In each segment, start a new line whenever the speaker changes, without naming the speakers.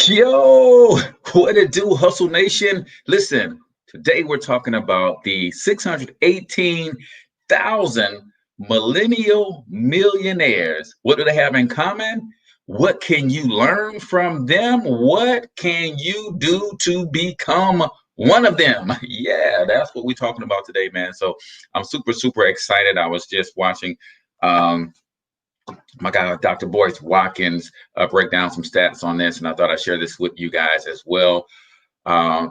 Yo, what it do, Hustle Nation? Listen, today we're talking about the 618,000 millennial millionaires. What do they have in common? What can you learn from them? What can you do to become one of them? Yeah, that's what we're talking about today, man. So I'm super excited. I was just watching um, my guy Dr. Boyce Watkins break down some stats on this, and I thought I'd share this with you guys as well.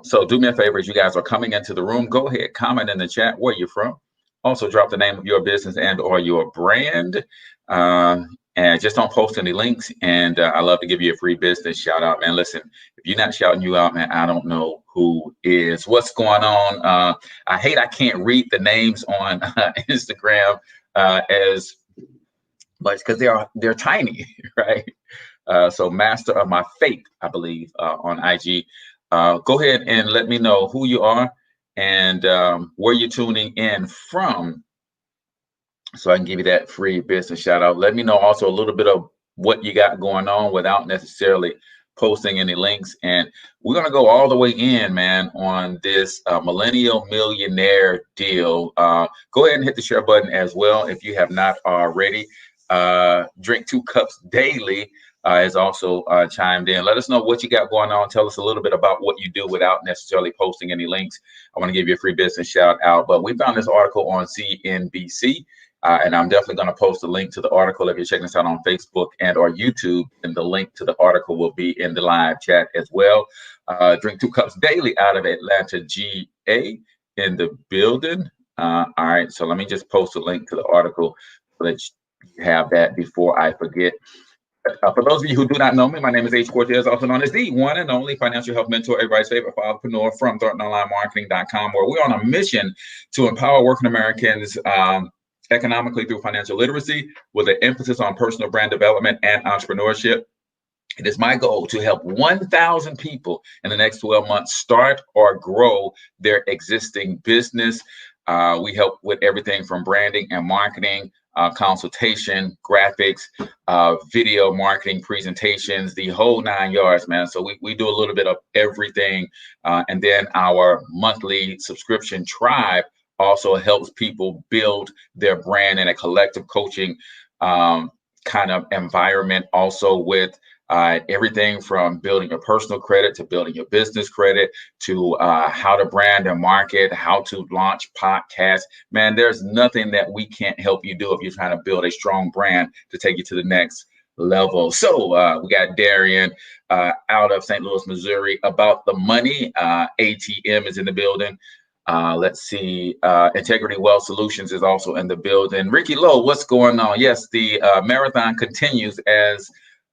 So do me a favor, as you guys are coming into the room, go ahead, comment in the chat where you're from. Also drop the name of your business and or your brand. And just don't post any links. And I love to give you a free business shout out, man. Listen, if you're not shouting you out, man, I don't know who is. What's going on? I can't read the names on Instagram as but because they're tiny, right? So Master of My Faith, I believe, on IG. Go ahead and let me know who you are and where you're tuning in from, so I can give you that free business shout out. Let me know also a little bit of what you got going on without necessarily posting any links. And we're going to go all the way in, man, on this Millennial Millionaire deal. Go ahead and hit the share button as well if you have not already. Drink 2 cups daily is also chimed in. Let us know what you got going on. Tell us a little bit about what you do without necessarily posting any links. I want to give you a free business shout out. But we found this article on CNBC. And I'm definitely going to post a link to the article if you're checking us out on Facebook and or YouTube. And the link to the article will be in the live chat as well. Drink 2 cups daily out of Atlanta, GA in the building. All right. So let me just post a link to the article so that you have that before I forget. For those of you who do not know me, my name is H. Cortez, also known as the one and only financial health mentor, everybody's favorite entrepreneur from ThorntonOnlineMarketing.com, where we're on a mission to empower working Americans economically through financial literacy with an emphasis on personal brand development and entrepreneurship. It is my goal to help 1,000 people in the next 12 months start or grow their existing business. We help with everything from branding and marketing, consultation, graphics, video marketing, presentations, the whole 9 yards, man. So we do a little bit of everything. And then our monthly subscription tribe also helps people build their brand in a collective coaching kind of environment, also with everything from building your personal credit to building your business credit to how to brand and market, how to launch podcasts. Man, there's nothing that we can't help you do if you're trying to build a strong brand to take you to the next level. So we got Darian out of St. Louis, Missouri. About the money, ATM is in the building. Let's see. Integrity Wealth Solutions is also in the building. Ricky Lowe, what's going on? Yes, the marathon continues, as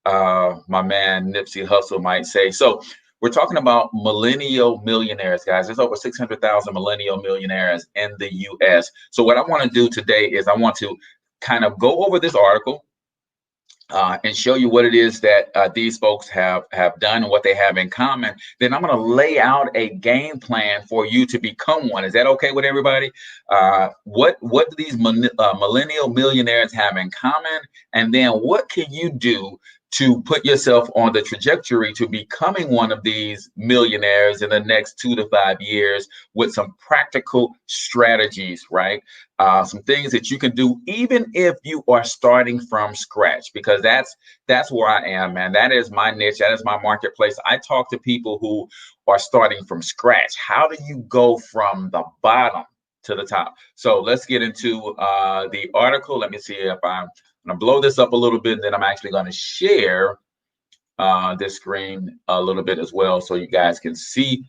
my man Nipsey Hussle might say. So we're talking about millennial millionaires, guys. There's over 600,000 millennial millionaires in the U.S. So what I want to do today is I want to kind of go over this article and show you what it is that these folks have done and what they have in common. Then I'm going to lay out a game plan for you to become one. Is that okay with everybody? What do these millennial millionaires have in common? And then what can you do to put yourself on the trajectory to becoming one of these millionaires in the next 2 to 5 years with some practical strategies, right? Some things that you can do even if you are starting from scratch, because that's where I am, man. That is my niche. That is my marketplace. I talk to people who are starting from scratch. How do you go from the bottom to the top? So let's get into the article. Let me see if I'm going to blow this up a little bit, and then I'm actually going to share this screen a little bit as well so you guys can see.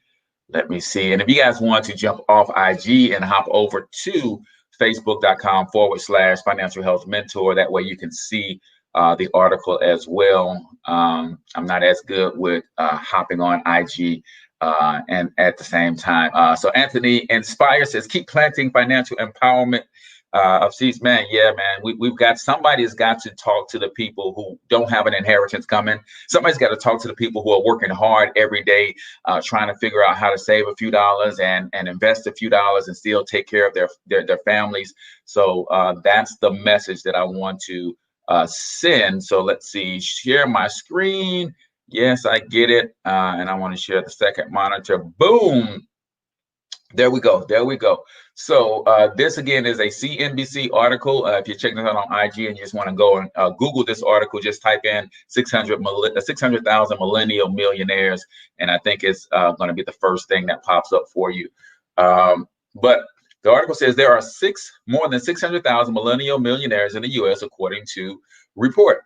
Let me see. And if you guys want to jump off IG and hop over to Facebook.com/financial health mentor, that way you can see the article as well. I'm not as good with hopping on IG and at the same time. So Anthony Inspire says, keep planting financial empowerment of seeds. Man, yeah, man, we've got, somebody's got to talk to the people who don't have an inheritance coming. Somebody's got to talk to the people who are working hard every day, trying to figure out how to save a few dollars and invest a few dollars and still take care of their families. So that's the message that I want to send. So let's see, share my screen. Yes, I get it. And I want to share the second monitor. Boom. There we go. There we go. So this again is a CNBC article. If you're checking this out on IG and you just want to go and Google this article, just type in 600,000 millennial millionaires, and I think it's going to be the first thing that pops up for you. But the article says there are more than 600,000 millennial millionaires in the U.S. according to report.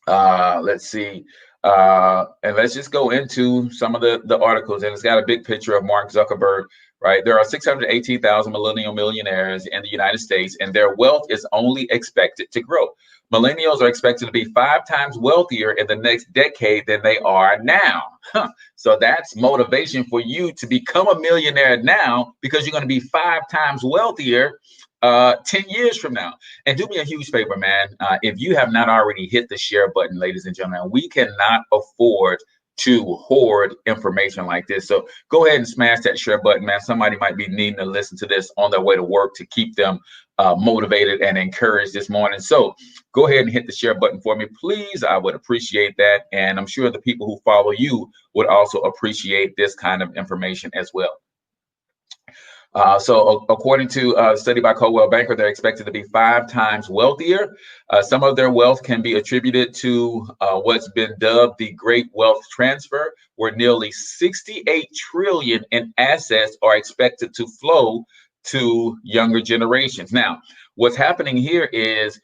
Let's see. And let's just go into some of the articles. And it's got a big picture of Mark Zuckerberg, right? There are 618,000 millennial millionaires in the United States, and their wealth is only expected to grow. Millennials are expected to be 5 times wealthier in the next decade than they are now. So that's motivation for you to become a millionaire now, because you're going to be 5 times wealthier 10 years from now. And do me a huge favor, man. If you have not already hit the share button, ladies and gentlemen, we cannot afford to hoard information like this. So go ahead and smash that share button, man. Somebody might be needing to listen to this on their way to work to keep them motivated and encouraged this morning. So go ahead and hit the share button for me, please. I would appreciate that. And I'm sure the people who follow you would also appreciate this kind of information as well. So according to a study by Coldwell Banker, they're expected to be 5 times wealthier. Some of their wealth can be attributed to what's been dubbed the Great Wealth Transfer, where nearly 68 trillion in assets are expected to flow to younger generations. Now, what's happening here is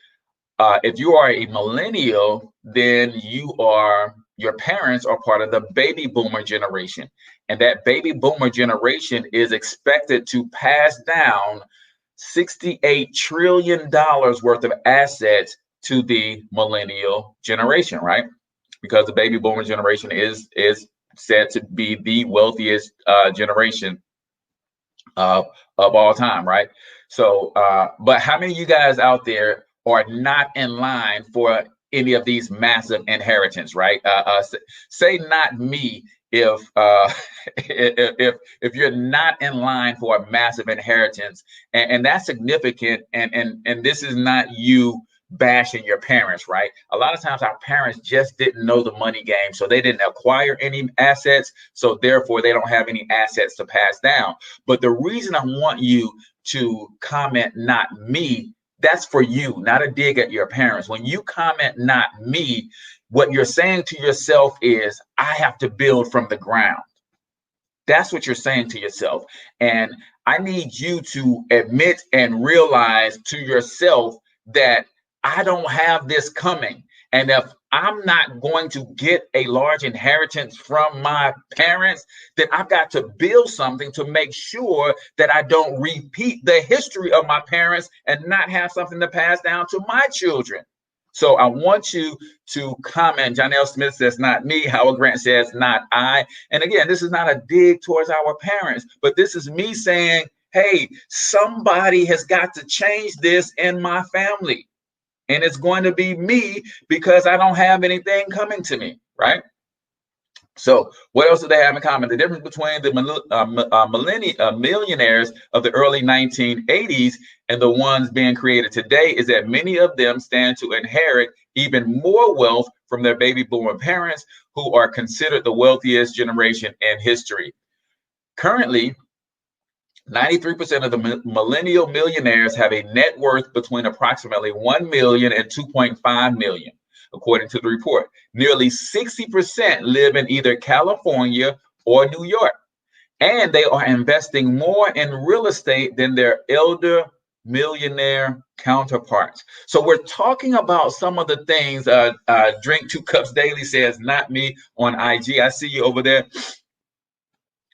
if you are a millennial, then your parents are part of the baby boomer generation. And that baby boomer generation is expected to pass down $68 trillion worth of assets to the millennial generation, right? Because the baby boomer generation is said to be the wealthiest generation of all time, right? So, but how many of you guys out there are not in line for any of these massive inheritance, right? Say not me if if you're not in line for a massive inheritance, and that's significant. And this is not you bashing your parents, right? A lot of times our parents just didn't know the money game, so they didn't acquire any assets, so therefore they don't have any assets to pass down. But the reason I want you to comment not me, that's for you, not a dig at your parents. When you comment not me, what you're saying to yourself is, I have to build from the ground. That's what you're saying to yourself. And I need you to admit and realize to yourself that I don't have this coming. And if I'm not going to get a large inheritance from my parents, then I've got to build something to make sure that I don't repeat the history of my parents and not have something to pass down to my children. So I want you to comment. Janelle Smith says, not me. Howard Grant says, not I. And again, this is not a dig towards our parents, but this is me saying, hey, somebody has got to change this in my family. And it's going to be me, because I don't have anything coming to me, right? So what else do they have in common? The difference between the millionaires of the early 1980s and the ones being created today is that many of them stand to inherit even more wealth from their baby boomer parents, who are considered the wealthiest generation in history. Currently, 93% of the millennial millionaires have a net worth between approximately 1 million and 2.5 million, according to the report. Nearly 60% live in either California or New York, and they are investing more in real estate than their elder millionaire counterparts. So we're talking about some of the things. Drink 2 Cups Daily says, not me on IG. I see you over there.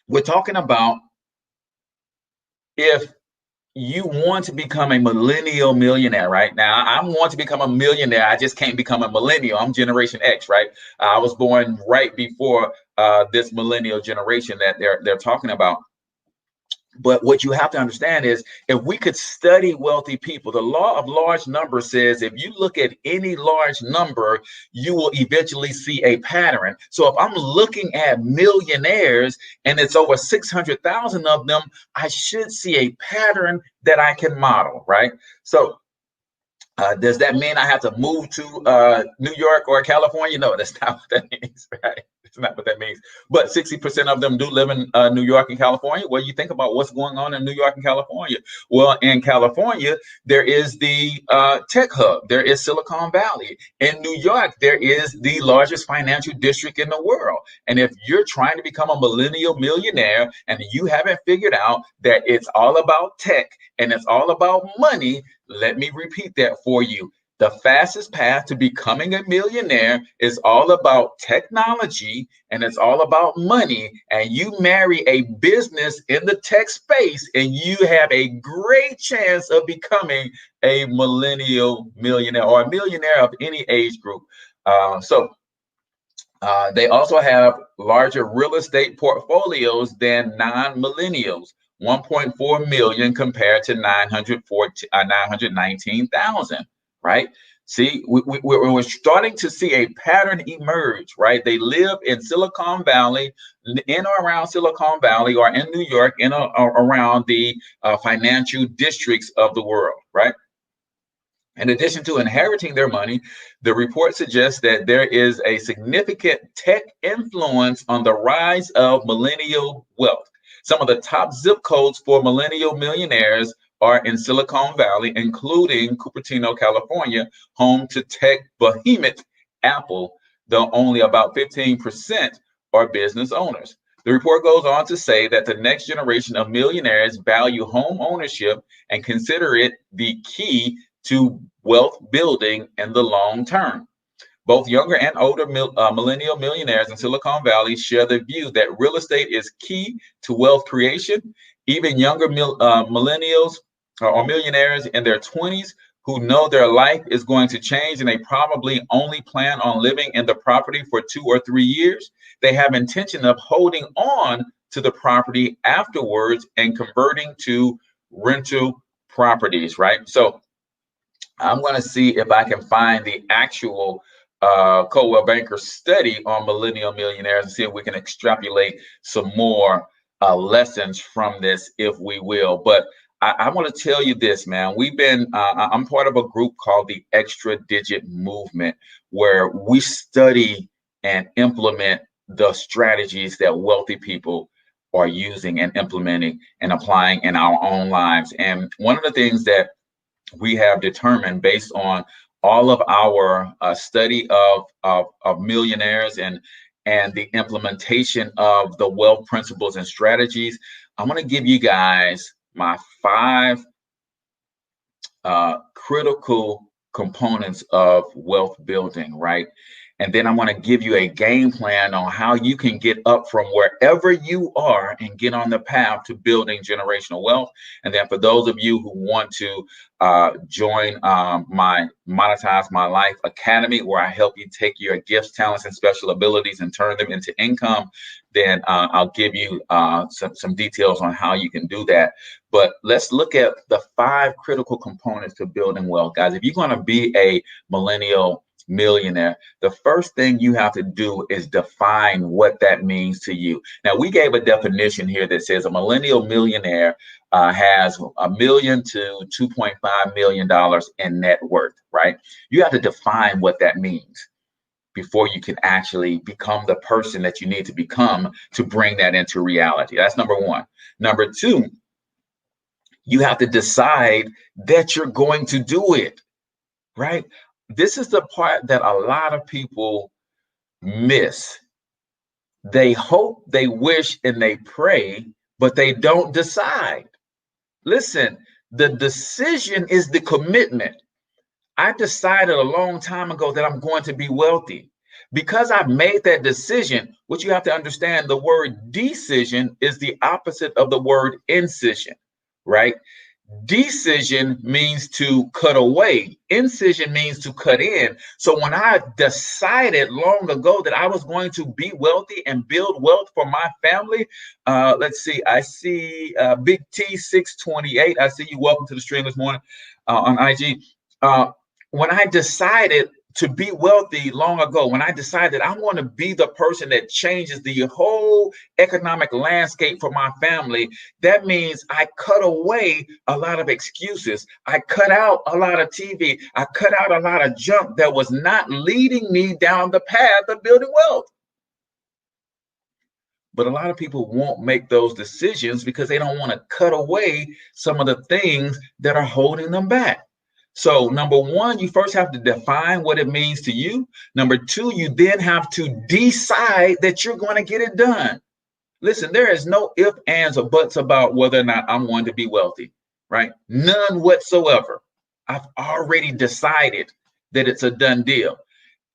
We're talking about, if you want to become a millennial millionaire, right? Now, I want to become a millionaire. I just can't become a millennial. I'm Generation X, right? I was born right before this millennial generation that they're talking about. But what you have to understand is, if we could study wealthy people, the law of large numbers says if you look at any large number, you will eventually see a pattern. So if I'm looking at millionaires and it's over 600,000 of them, I should see a pattern that I can model, right? So Does that mean I have to move to New York or California? No, that's not what that means, right? It's not what that means. But 60% of them do live in New York and California. Well, you think about what's going on in New York and California. Well, in California, there is the tech hub. There is Silicon Valley. In New York, there is the largest financial district in the world. And if you're trying to become a millennial millionaire and you haven't figured out that it's all about tech and it's all about money, let me repeat that for you. The fastest path to becoming a millionaire is all about technology and it's all about money. And you marry a business in the tech space, and you have a great chance of becoming a millennial millionaire or a millionaire of any age group. They also have larger real estate portfolios than non-millennials, 1.4 million compared to 919,000, right? See, we're starting to see a pattern emerge, right? They live in Silicon Valley, in or around Silicon Valley, or in New York, in or around the financial districts of the world, right? In addition to inheriting their money, the report suggests that there is a significant tech influence on the rise of millennial wealth. Some of the top zip codes for millennial millionaires are in Silicon Valley, including Cupertino, California, home to tech behemoth Apple, though only about 15% are business owners. The report goes on to say that the next generation of millionaires value home ownership and consider it the key to wealth building in the long term. Both younger and older millennial millionaires in Silicon Valley share the view that real estate is key to wealth creation. Even younger millennials or millionaires in their 20s who know their life is going to change and they probably only plan on living in the property for 2 or 3 years, they have intention of holding on to the property afterwards and converting to rental properties, right? So I'm going to see if I can find the actual Coldwell Banker study on millennial millionaires and see if we can extrapolate some more lessons from this, if we will. But I want to tell you this, man. I'm part of a group called the Extra Digit Movement, where we study and implement the strategies that wealthy people are using and implementing and applying in our own lives. And one of the things that we have determined based on all of our study of millionaires and the implementation of the wealth principles and strategies, I'm going to give you guys my 5 critical components of wealth building, right? And then I'm going to give you a game plan on how you can get up from wherever you are and get on the path to building generational wealth. And then for those of you who want to join my Monetize My Life Academy, where I help you take your gifts, talents, and special abilities and turn them into income, then I'll give you some details on how you can do that. But let's look at the 5 critical components to building wealth, guys. If you're going to be a millennial millionaire, the first thing you have to do is define what that means to you. Now, we gave a definition here that says a millennial millionaire has $1 million to $2.5 million in net worth, right? You have to define what that means before you can actually become the person that you need to become to bring that into reality. That's number 1. Number 2, you have to decide that you're going to do it, right? This is the part that a lot of people miss. They hope, they wish, and they pray, but they don't decide. Listen, the decision is the commitment. I decided a long time ago that I'm going to be wealthy. Because I've made that decision, what you have to understand, the word decision is the opposite of the word incision, right? Decision means to cut away. Incision means to cut in. So when I decided long ago that I was going to be wealthy and build wealth for my family, let's see. I see Big T628. I see you. Welcome to the stream this morning on IG. When I decided to be wealthy long ago, when I decided I want to be the person that changes the whole economic landscape for my family, that means I cut away a lot of excuses. I cut out a lot of TV. I cut out a lot of junk that was not leading me down the path of building wealth. But a lot of people won't make those decisions because they don't want to cut away some of the things that are holding them back. So number one, you first have to define what it means to you. Number two, you then have to decide that you're going to get it done. Listen, there is no ifs, ands, or buts about whether or not I'm going to be wealthy, right? None whatsoever. I've already decided that it's a done deal.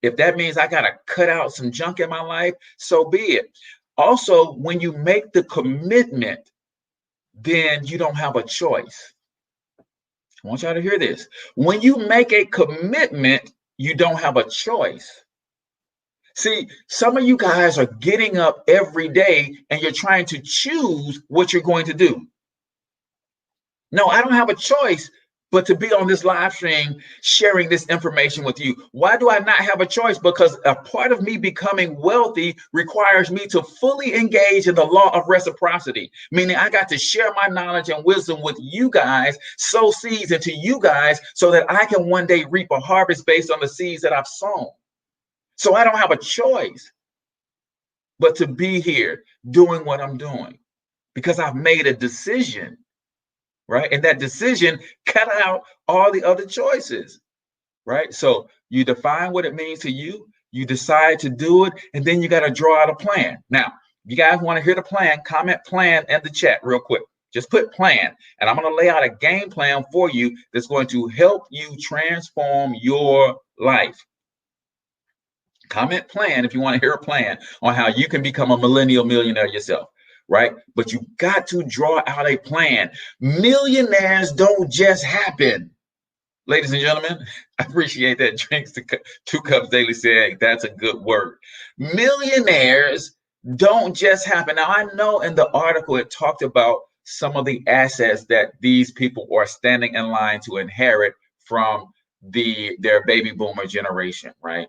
If that means I got to cut out some junk in my life, so be it. Also, when you make the commitment, then you don't have a choice. I want y'all to hear this. When you make a commitment, you don't have a choice. See, some of you guys are getting up every day and you're trying to choose what you're going to do. No, I don't have a choice but to be on this live stream sharing this information with you. Why do I not have a choice? Because a part of me becoming wealthy requires me to fully engage in the law of reciprocity, meaning I got to share my knowledge and wisdom with you guys, sow seeds into you guys so that I can one day reap a harvest based on the seeds that I've sown. So I don't have a choice but to be here doing what I'm doing because I've made a decision. Right. And that decision cut out all the other choices. Right. So you define what it means to you. You decide to do it. And then you got to draw out a plan. Now, if you guys want to hear the plan, comment plan in the chat real quick. Just put plan. And I'm going to lay out a game plan for you that's going to help you transform your life. Comment plan if you want to hear a plan on how you can become a millennial millionaire yourself. Right? But you got to draw out a plan. Millionaires don't just happen. Ladies and gentlemen, I appreciate that. Drinks to 2 Cups Daily said that's a good word. Millionaires don't just happen. Now, I know in the article it talked about some of the assets that these people are standing in line to inherit from their baby boomer generation, right?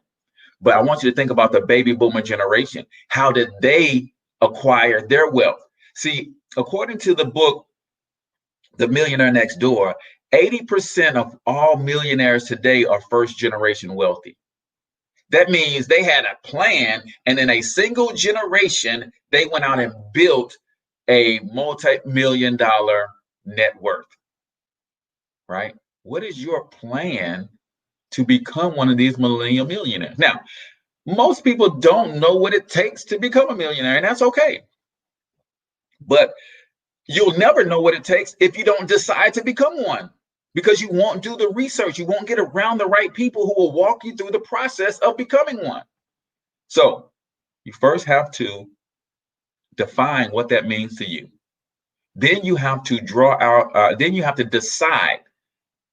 But I want you to think about the baby boomer generation. How did they acquire their wealth? See, according to the book, The Millionaire Next Door, 80% of all millionaires today are first generation wealthy. That means they had a plan, and in a single generation, they went out and built a multi-million-dollar net worth. Right? What is your plan to become one of these millennial millionaires? Now, most people don't know what it takes to become a millionaire, and that's okay. But you'll never know what it takes if you don't decide to become one, because you won't do the research. You won't get around the right people who will walk you through the process of becoming one. So you first have to define what that means to you. Then you have to draw out, then you have to decide,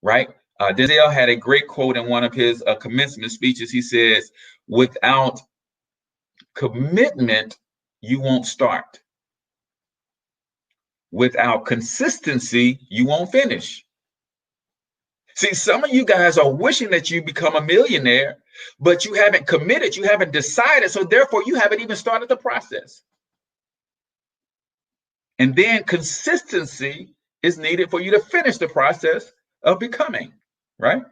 right? Denzel had a great quote in one of his commencement speeches. He says, without commitment, you won't start. Without consistency, you won't finish. See, some of you guys are wishing that you become a millionaire, but you haven't committed, you haven't decided, so therefore you haven't even started the process. And then consistency is needed for you to finish the process of becoming, right?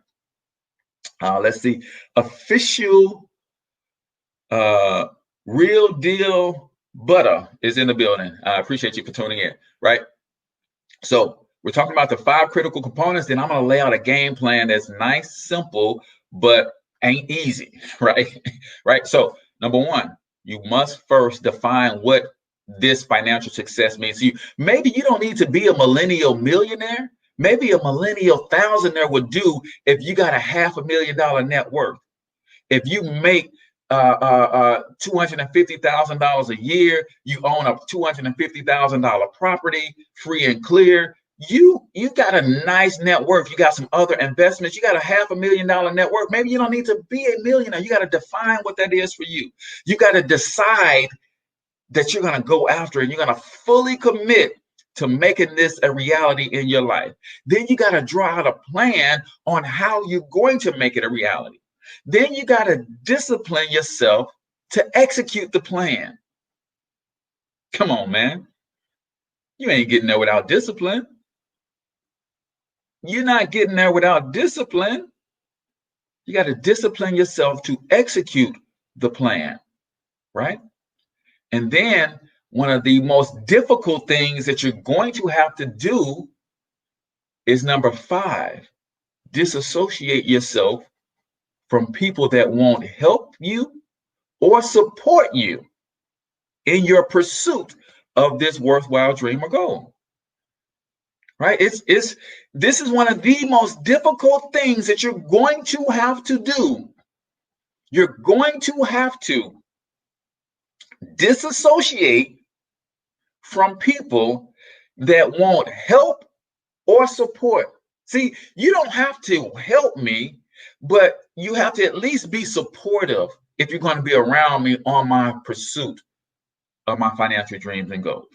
Let's see. Official Real Deal Butter is in the building. I appreciate you for tuning in, right? So we're talking about the 5 critical components. Then I'm going to lay out a game plan that's nice, simple, but ain't easy, right? Right. So number 1, you must first define what this financial success means to you. Maybe you don't need to be a millennial millionaire. Maybe a millennial thousandaire would do if you got a $500,000 net worth. If you make $250,000 a year, you own a $250,000 property, free and clear. You got a nice net worth. You got some other investments. You got a $500,000 net worth. Maybe you don't need to be a millionaire. You got to define what that is for you. You got to decide that you're going to go after it. You're going to fully commit to making this a reality in your life. Then you got to draw out a plan on how you're going to make it a reality. Then you got to discipline yourself to execute the plan. Come on, man. You ain't getting there without discipline. You're not getting there without discipline. You got to discipline yourself to execute the plan, right? And then one of the most difficult things that you're going to have to do is number 5, disassociate yourself from people that won't help you or support you in your pursuit of this worthwhile dream or goal. Right? This is one of the most difficult things that you're going to have to do. You're going to have to disassociate from people that won't help or support. See, you don't have to help me, but you have to at least be supportive if you're going to be around me on my pursuit of my financial dreams and goals.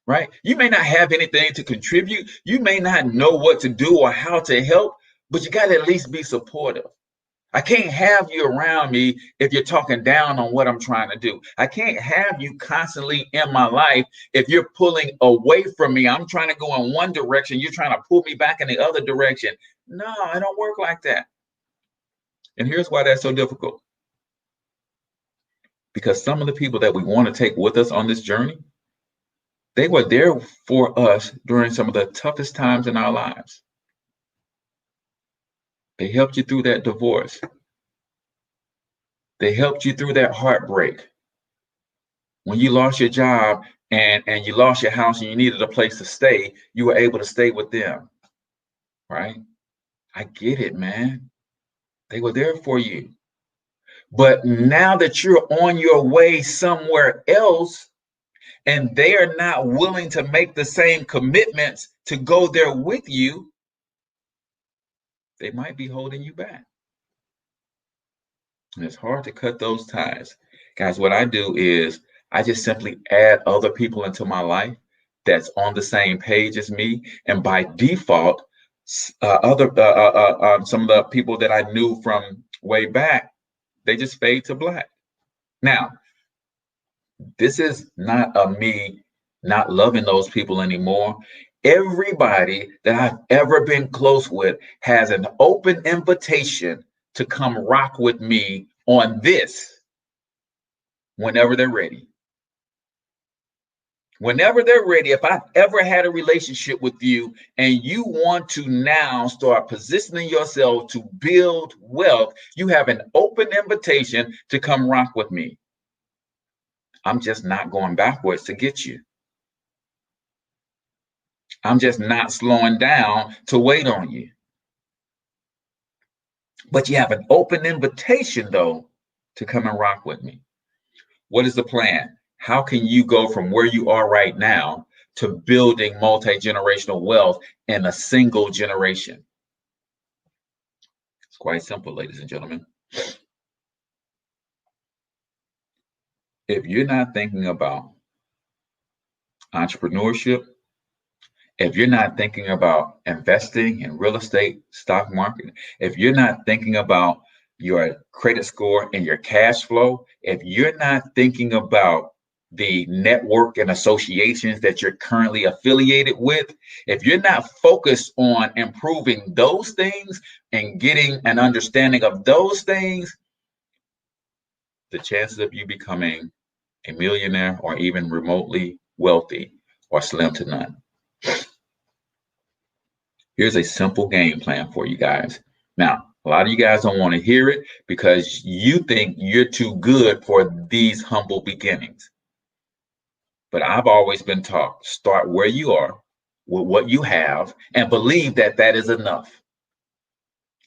Right? You may not have anything to contribute. You may not know what to do or how to help, but you got to at least be supportive. I can't have you around me if you're talking down on what I'm trying to do. I can't have you constantly in my life if you're pulling away from me. I'm trying to go in one direction. You're trying to pull me back in the other direction. No, it don't work like that. And here's why that's so difficult. Because some of the people that we want to take with us on this journey, they were there for us during some of the toughest times in our lives. They helped you through that divorce. They helped you through that heartbreak. When you lost your job and you lost your house and you needed a place to stay, you were able to stay with them, right? I get it, man. They were there for you. But now that you're on your way somewhere else and they are not willing to make the same commitments to go there with you, they might be holding you back. And it's hard to cut those ties. Guys, what I do is I just simply add other people into my life that's on the same page as me. And by default, some of the people that I knew from way back, they just fade to black. Now, this is not me not loving those people anymore. Everybody that I've ever been close with has an open invitation to come rock with me on this whenever they're ready. Whenever they're ready, if I've ever had a relationship with you and you want to now start positioning yourself to build wealth, you have an open invitation to come rock with me. I'm just not going backwards to get you. I'm just not slowing down to wait on you. But you have an open invitation, though, to come and rock with me. What is the plan? How can you go from where you are right now to building multi-generational wealth in a single generation? It's quite simple, ladies and gentlemen. If you're not thinking about entrepreneurship, if you're not thinking about investing in real estate, stock market, if you're not thinking about your credit score and your cash flow, if you're not thinking about the network and associations that you're currently affiliated with, if you're not focused on improving those things and getting an understanding of those things, the chances of you becoming a millionaire or even remotely wealthy are slim to none. Here's a simple game plan for you guys. Now, a lot of you guys don't want to hear it because you think you're too good for these humble beginnings. But I've always been taught, start where you are with what you have and believe that that is enough.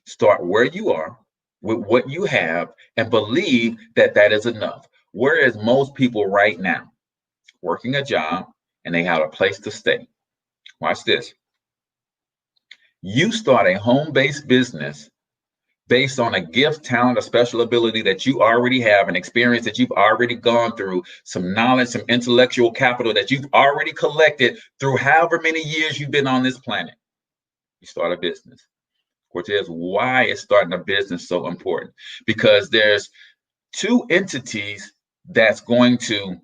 Start where you are with what you have and believe that that is enough. Whereas most people right now, working a job and they have a place to stay. Watch this. You start a home-based business based on a gift, talent, a special ability that you already have, an experience that you've already gone through, some knowledge, some intellectual capital that you've already collected through however many years you've been on this planet. You start a business. which is why is starting a business so important. Because there's two entities that's going to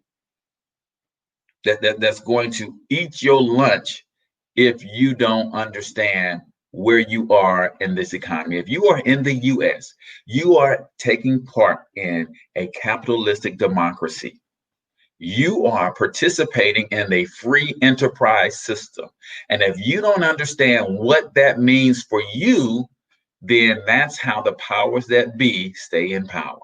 that's going to eat your lunch if you don't understand where you are in this economy. If you are in the US, you are taking part in a capitalistic democracy. You are participating in a free enterprise system. And if you don't understand what that means for you, then that's how the powers that be stay in power.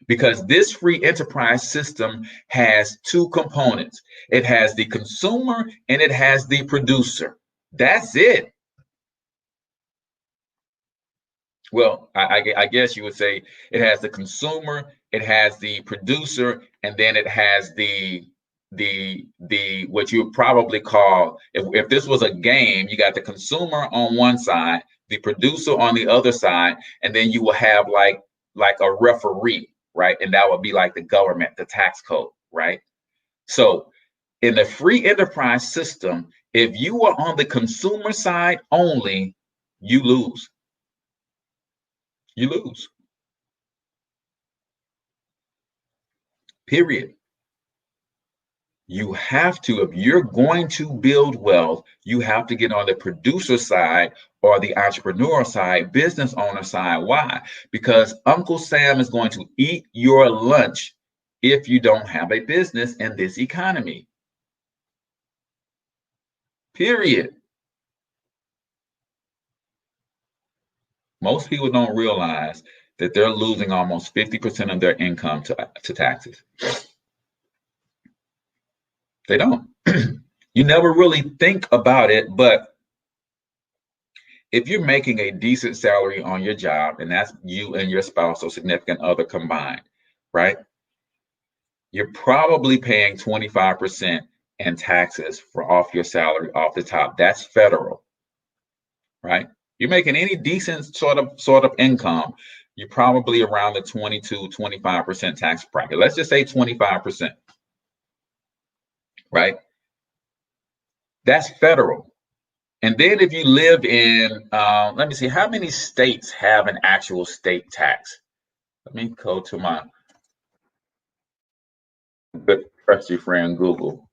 Because this free enterprise system has two components. It has the consumer and it has the producer. That's it. Well, I guess you would say it has the consumer, it has the producer, and then it has the what you would probably call, if this was a game, you got the consumer on one side, the producer on the other side, and then you will have like a referee, right? And that would be like the government, the tax code, right? So in the free enterprise system, if you are on the consumer side only, you lose. You lose. Period. You have to, if you're going to build wealth, you have to get on the producer side or the entrepreneur side, business owner side. Why? Because Uncle Sam is going to eat your lunch if you don't have a business in this economy. Period. Most people don't realize that they're losing almost 50% of their income to taxes. They don't. You never really think about it, but if you're making a decent salary on your job, and that's you and your spouse or significant other combined, right? You're probably paying 25% in taxes for off your salary off the top. That's federal, right? You're making any decent sort of income, you're probably around the 22, 25% tax bracket. Let's just say 25%, right? That's federal. And then if you live in, let me see, how many states have an actual state tax? Let me go to my good trusty friend Google.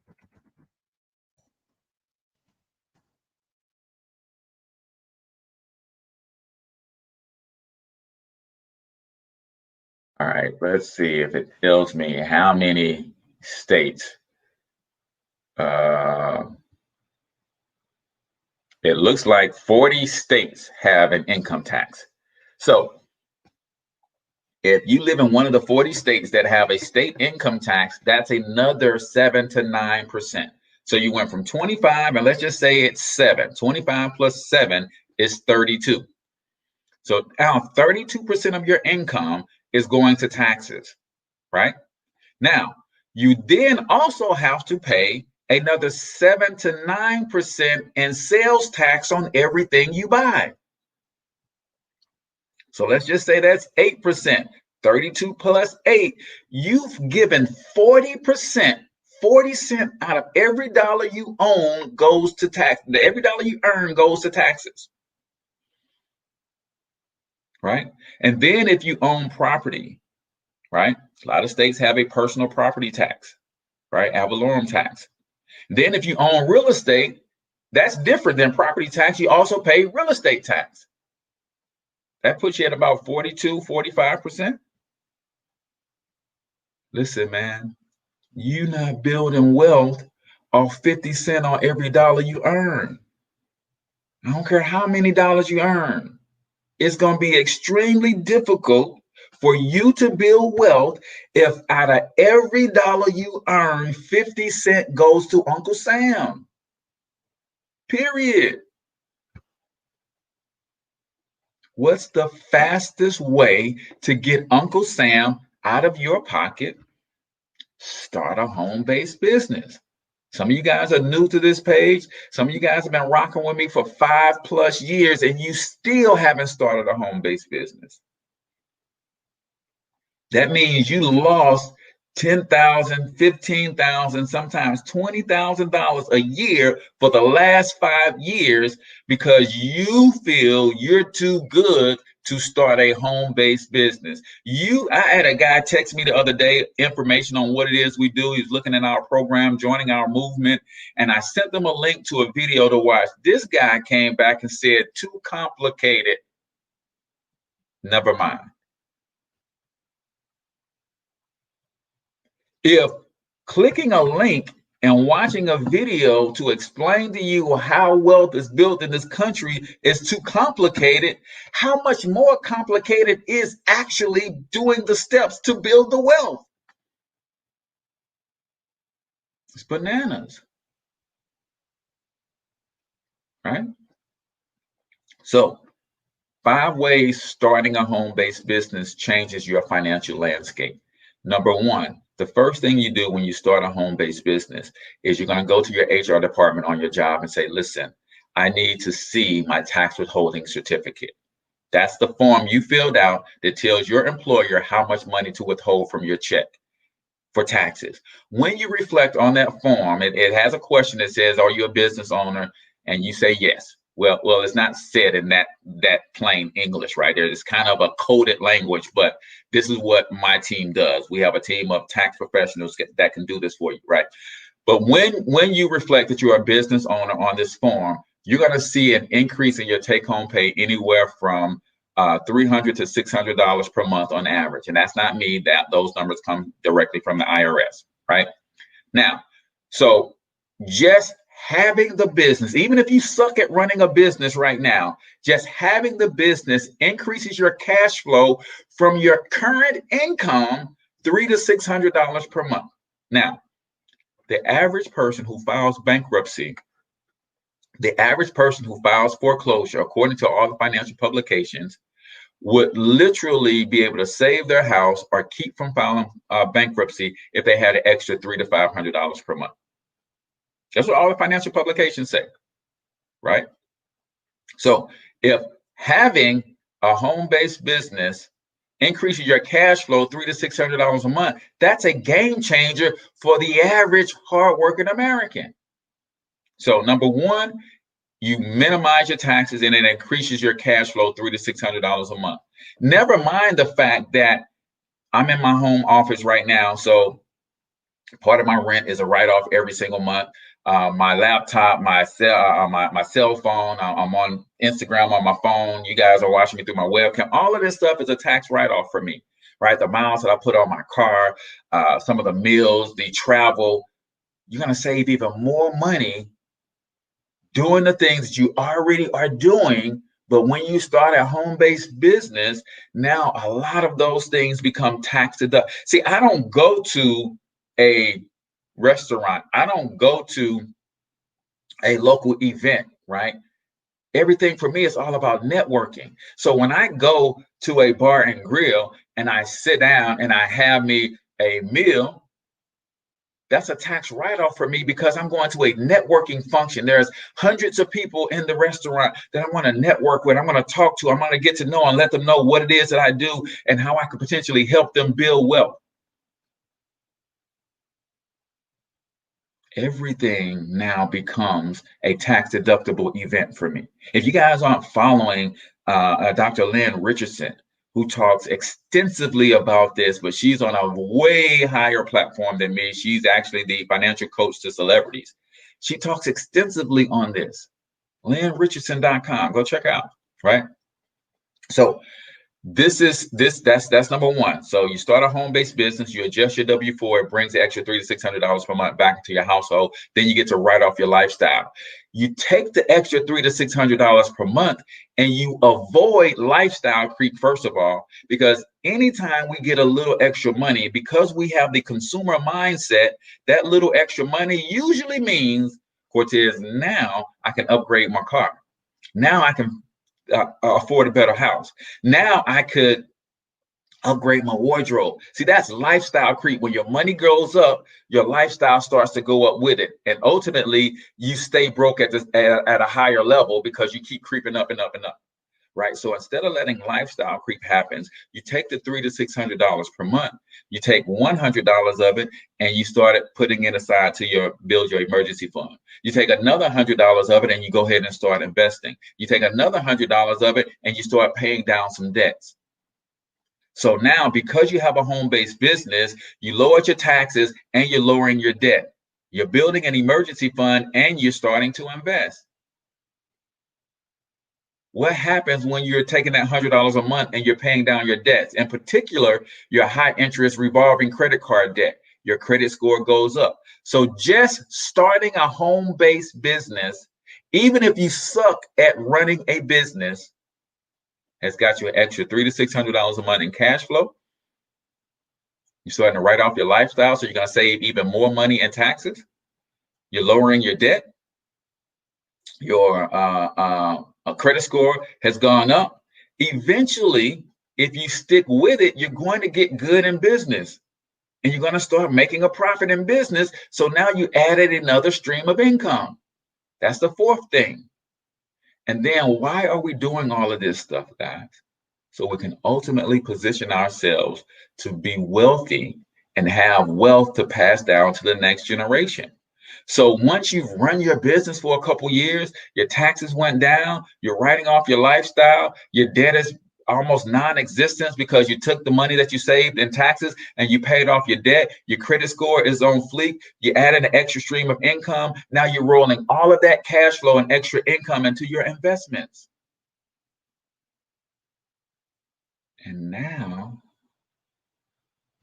All right, let's see if it tells me how many states. It looks like 40 states have an income tax. So if you live in one of the 40 states that have a state income tax, that's another 7 to 9%. So you went from 25, and let's just say it's 7. 25 plus 7 is 32. So now 32% of your income is going to taxes, right? Now, you then also have to pay another 7 to 9% in sales tax on everything you buy. So let's just say that's 8%. 32 plus 8, you've given 40%, 40 cents out of every dollar you own goes to tax. Every dollar you earn goes to taxes. Right? And then if you own property, right? A lot of states have a personal property tax, right? Ad valorem tax. Then if you own real estate, that's different than property tax. You also pay real estate tax. That puts you at about 42, 45%. Listen, man, you're not building wealth off 50 cents on every dollar you earn. I don't care how many dollars you earn. It's going to be extremely difficult for you to build wealth if out of every dollar you earn, 50 cents goes to Uncle Sam. Period. What's the fastest way to get Uncle Sam out of your pocket? Start a home-based business. Some of you guys are new to this page. Some of you guys have been rocking with me for 5+ years and you still haven't started a home-based business. That means you lost $10,000, $15,000, sometimes $20,000 a year for the last 5 years because you feel you're too good to start a home-based business. I had a guy text me the other day information on what it is we do. He's looking at our program, joining our movement, and I sent them a link to a video to watch. This guy came back and said, too complicated. Never mind. If clicking a link and watching a video to explain to you how wealth is built in this country is too complicated, how much more complicated is actually doing the steps to build the wealth? It's bananas, right? So 5 ways starting a home-based business changes your financial landscape. Number 1, the first thing you do when you start a home-based business is you're going to go to your HR department on your job and say, listen, I need to see my tax withholding certificate. That's the form you filled out that tells your employer how much money to withhold from your check for taxes. When you reflect on that form, it has a question that says, are you a business owner? And you say yes. Well, it's not said in that plain English, right? There's kind of a coded language, but this is what my team does. We have a team of tax professionals that can do this for you, right? But when you reflect that you're a business owner on this form, you're going to see an increase in your take-home pay anywhere from $300 to $600 per month on average. And that's not me. Those numbers come directly from the IRS, right? Now, so just having the business, even if you suck at running a business right now, just having the business increases your cash flow from your current income $300 to $600 per month. Now, the average person who files bankruptcy, the average person who files foreclosure, according to all the financial publications, would literally be able to save their house or keep from filing bankruptcy if they had an extra $300 to $500 per month. That's what all the financial publications say, right? So if having a home-based business increases your cash flow $300 to $600 a month, that's a game changer for the average hardworking American. So number 1, you minimize your taxes and it increases your cash flow $300 to $600 a month. Never mind the fact that I'm in my home office right now, so part of my rent is a write-off every single month. My laptop, my cell phone, I'm on Instagram on my phone. You guys are watching me through my webcam. All of this stuff is a tax write-off for me, right? The miles that I put on my car, some of the meals, the travel. You're going to save even more money doing the things that you already are doing. But when you start a home-based business, now a lot of those things become tax deductible. See, I don't go to a restaurant. I don't go to a local event, right? Everything for me is all about networking. So when I go to a bar and grill and I sit down and I have me a meal, that's a tax write-off for me because I'm going to a networking function. There's hundreds of people in the restaurant that I want to network with. I'm going to talk to. I'm going to get to know and let them know what it is that I do and how I could potentially help them build wealth. Everything now becomes a tax deductible event for me. If you guys aren't following Dr. Lynn Richardson, who talks extensively about this, but she's on a way higher platform than me. She's actually the financial coach to celebrities. She talks extensively on this. LynnRichardson.com. Go check out, right? So that's number 1. So you start a home-based business, you adjust your W-4, it brings the extra $300 to $600 per month back into your household. Then you get to write off your lifestyle. You take the extra $300 to $600 per month and you avoid lifestyle creep, first of all, because anytime we get a little extra money, because we have the consumer mindset, that little extra money usually means, Cortez, now I can upgrade my car. Now I can afford a better house. Now I could upgrade my wardrobe. See, that's lifestyle creep. When your money goes up, your lifestyle starts to go up with it. And ultimately, you stay broke at a higher level because you keep creeping up and up and up, right? So instead of letting lifestyle creep happen, you take the $300 to $600 per month, you take $100 of it and you started putting it aside to build your emergency fund. You take another $100 of it and you go ahead and start investing. You take another $100 of it and you start paying down some debts. So now, because you have a home-based business, you lowered your taxes and you're lowering your debt. You're building an emergency fund and you're starting to invest. What happens when you're taking that $100 a month and you're paying down your debts? In particular, your high interest revolving credit card debt. Your credit score goes up. So just starting a home-based business, even if you suck at running a business, has got you an extra $300 to $600 a month in cash flow. You're starting to write off your lifestyle, so you're going to save even more money in taxes. You're lowering your debt. Your credit score has gone up. Eventually, if you stick with it, you're going to get good in business and you're going to start making a profit in business. So now you added another stream of income. That's the fourth thing. And then why are we doing all of this stuff, guys? So we can ultimately position ourselves to be wealthy and have wealth to pass down to the next generation. So once you've run your business for a couple years, your taxes went down, you're writing off your lifestyle, your debt is almost non-existent because you took the money that you saved in taxes and you paid off your debt, your credit score is on fleek, you added an extra stream of income, now you're rolling all of that cash flow and extra income into your investments. And now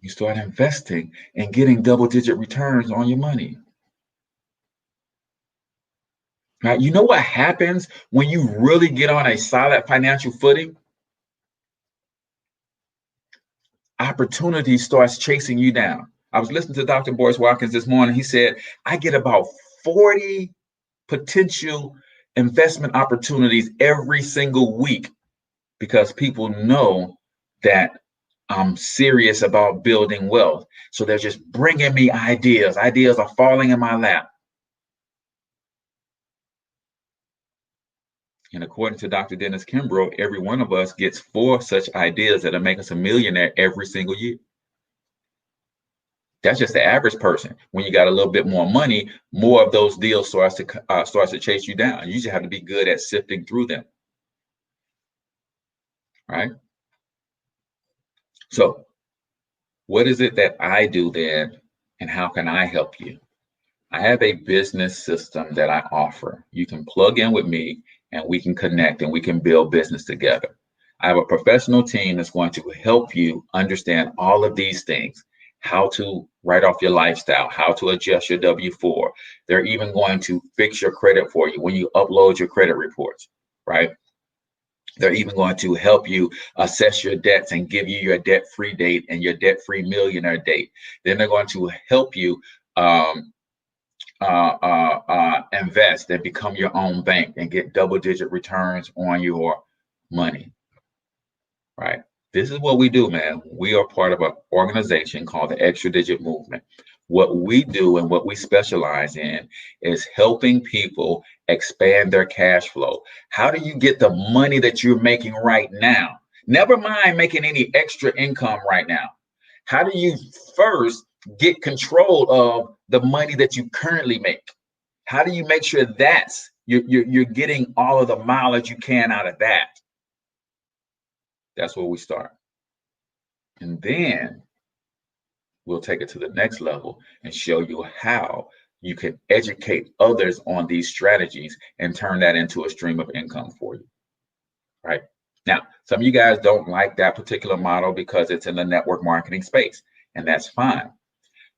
you start investing and getting double-digit returns on your money. Right? You know what happens when you really get on a solid financial footing? Opportunity starts chasing you down. I was listening to Dr. Boyce Watkins this morning. He said, I get about 40 potential investment opportunities every single week because people know that I'm serious about building wealth. So they're just bringing me ideas. Ideas are falling in my lap. And according to Dr. Dennis Kimbrough, every one of us gets 4 such ideas that'll make us a millionaire every single year. That's just the average person. When you got a little bit more money, more of those deals starts to chase you down. You just have to be good at sifting through them. Right? So what is it that I do then, and how can I help you? I have a business system that I offer. You can plug in with me and we can connect and we can build business together. I have a professional team that's going to help you understand all of these things, how to write off your lifestyle, how to adjust your W-4. They're even going to fix your credit for you when you upload your credit reports, right? They're even going to help you assess your debts and give you your debt-free date and your debt-free millionaire date. Then they're going to help you invest and become your own bank and get double-digit returns on your money, right? This is what we do, man. We are part of an organization called the Extra Digit Movement. What we do and what we specialize in is helping people expand their cash flow. How do you get the money that you're making right now? Never mind making any extra income right now. How do you first get control of the money that you currently make? How do you make sure that's you're getting all of the mileage you can out of that? That's where we start. And then we'll take it to the next level and show you how you can educate others on these strategies and turn that into a stream of income for you. Right? Now, some of you guys don't like that particular model because it's in the network marketing space, and that's fine.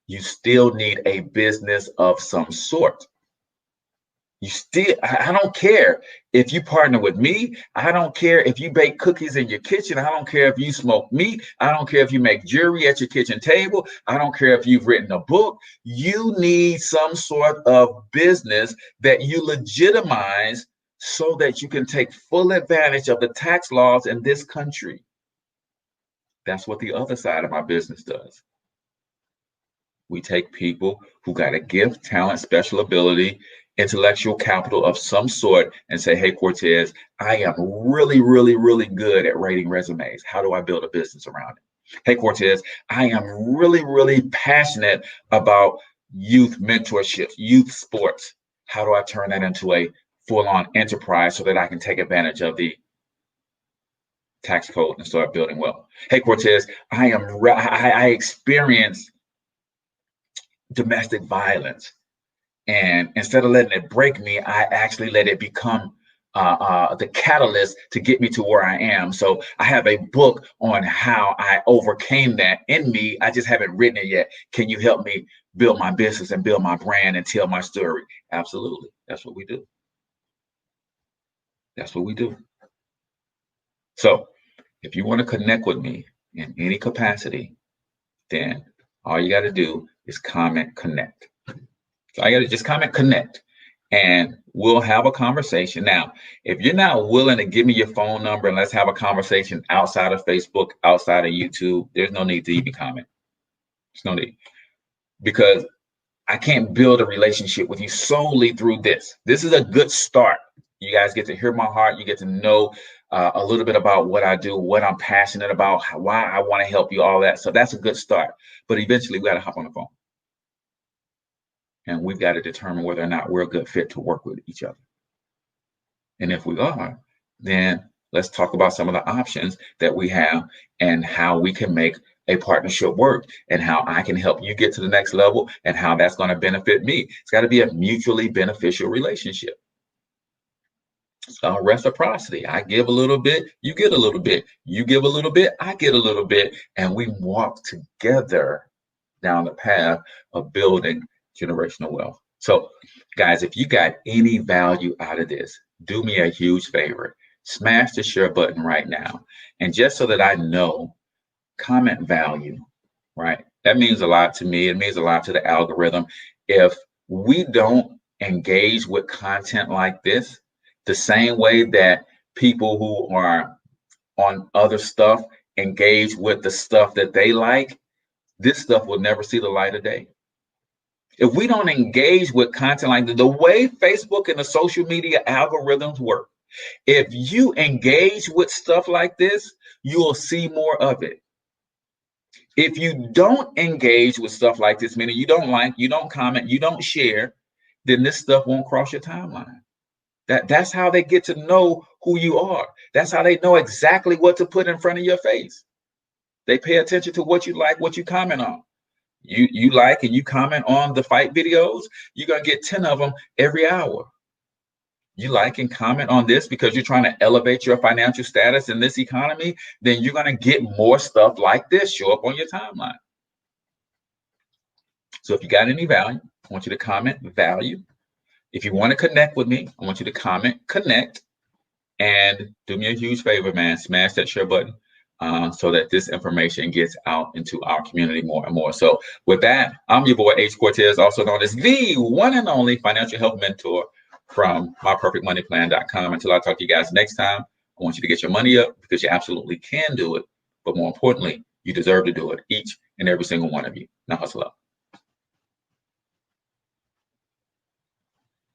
You still need a business of some sort. I don't care if you partner with me. I don't care if you bake cookies in your kitchen. I don't care if you smoke meat. I don't care if you make jewelry at your kitchen table. I don't care if you've written a book. You need some sort of business that you legitimize so that you can take full advantage of the tax laws in this country. That's what the other side of my business does. We take people who got a gift, talent, special ability, intellectual capital of some sort and say, hey, Cortez, I am really, really, really good at rating resumes. How do I build a business around it? Hey, Cortez, I am really, really passionate about youth mentorship, youth sports. How do I turn that into a full-on enterprise so that I can take advantage of the tax code and start building wealth? Hey, Cortez, I experience domestic violence. And instead of letting it break me, I actually let it become the catalyst to get me to where I am. So I have a book on how I overcame that in me. I just haven't written it yet. Can you help me build my business and build my brand and tell my story? Absolutely. That's what we do. That's what we do. So if you want to connect with me in any capacity, then all you got to do is comment connect. So I got to just comment connect and we'll have a conversation. Now, if you're not willing to give me your phone number and let's have a conversation outside of Facebook, outside of YouTube, there's no need to even comment. There's no need, because I can't build a relationship with you solely through this. This is a good start. You guys get to hear my heart. You get to know a little bit about what I do, what I'm passionate about, why I want to help you, all that. So that's a good start. But eventually we got to hop on the phone. And we've got to determine whether or not we're a good fit to work with each other. And if we are, then let's talk about some of the options that we have and how we can make a partnership work and how I can help you get to the next level and how that's going to benefit me. It's got to be a mutually beneficial relationship. It's called reciprocity. I give a little bit, you get a little bit. You give a little bit, I get a little bit. And we walk together down the path of building generational wealth. So guys, if you got any value out of this, do me a huge favor. Smash the share button right now. And just so that I know, comment value, right? That means a lot to me. It means a lot to the algorithm. If we don't engage with content like this, the same way that people who are on other stuff engage with the stuff that they like, this stuff will never see the light of day. If we don't engage with content like the way Facebook and the social media algorithms work, if you engage with stuff like this, you will see more of it. If you don't engage with stuff like this, meaning you don't like, you don't comment, you don't share, then this stuff won't cross your timeline. That's how they get to know who you are. That's how they know exactly what to put in front of your face. They pay attention to what you like, what you comment on. You like and you comment on the fight videos, you're going to get 10 of them every hour. You like and comment on this because you're trying to elevate your financial status in this economy, then you're going to get more stuff like this show up on your timeline. So if you got any value, I want you to comment value. If you want to connect with me, I want you to comment connect. And do me a huge favor, man, smash that share button. So that this information gets out into our community more and more. So with that, I'm your boy, H. Cortez, also known as the one and only financial health mentor from myperfectmoneyplan.com. Until I talk to you guys next time, I want you to get your money up because you absolutely can do it. But more importantly, you deserve to do it, each and every single one of you. Now hustle up.